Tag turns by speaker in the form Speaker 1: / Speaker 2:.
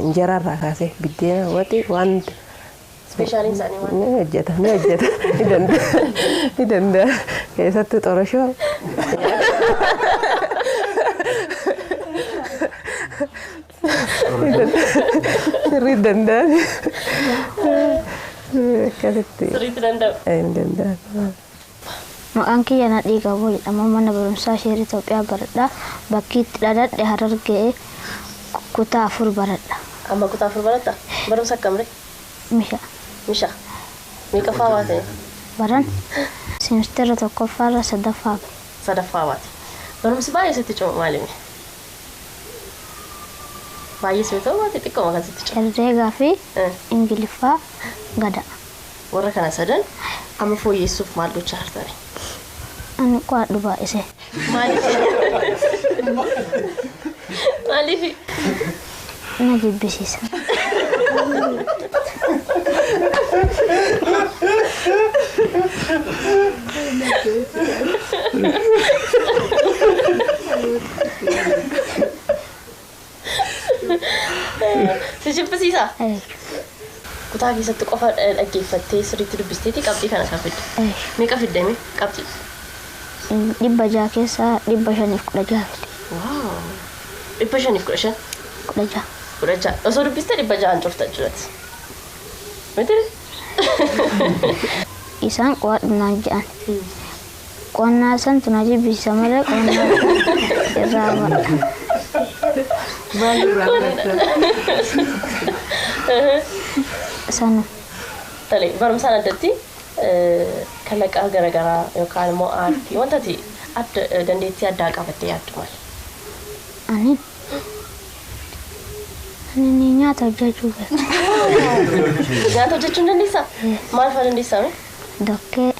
Speaker 1: Injera irraa kaasee biddeena wati waan
Speaker 2: Special isaanii waan
Speaker 1: ni hojjeta ni danda'a keessattuu xoroshoo sirrii danda'a akkasitti
Speaker 2: sirriitti danda'a.
Speaker 3: Maqaan kiyya Nadhii Gaboo jedhama. Mana barumsaa Sheer Itoophiyaa baradha. Bakki itti dhaladhe Harargee kutaa 4 baradha.
Speaker 2: Amma kutaa 4 baratta? Barumsa akkamire? Misha. Meeqa faa waa ta'e?
Speaker 3: Baran semestera tokkoffaarra sadaffaa.
Speaker 2: Sadaffaa waati. Barumsi baay'ee sitti cima maalimi? Baay'ee sitti ta'u waati xiqqoo maqaan sitti cima.
Speaker 3: Herreegaa fi Ingiliffaa gada.
Speaker 2: Warra kana sadan amma fooyyessuuf maal gochaa jirtani?
Speaker 3: Ani qo'adhu baay'ise.
Speaker 2: Maaliif?
Speaker 3: Na jibbisiisa.
Speaker 2: Si jibbisiisa? Kutaa keessatti qofa dhaggeeffattee sirriitti dubbisteeti qabxii kana kan fidde. Meeqa fiddee qabxii?
Speaker 3: 600 keessaa 516 fide.
Speaker 2: Waaw. 515?
Speaker 3: 16.
Speaker 2: 16. Osoo dubbistee 600 cufta jirati. Miti?
Speaker 3: Isaan qo'adhu naan jedhan. Qonnaa santu na jibbisiisa malee qonnaa irraa ba'a. Sana.
Speaker 2: Tole barumsaan addatti kalaqaa garaagaraa yookaan immoo aartii wantati dandeettii addaa qabattee yaaddu maali?
Speaker 3: Ani nyaata hojjechuu beeka.
Speaker 2: Nyaata hojjechuun dandeessaa? Maal fa'aa dandeessaa?
Speaker 3: Dokkee.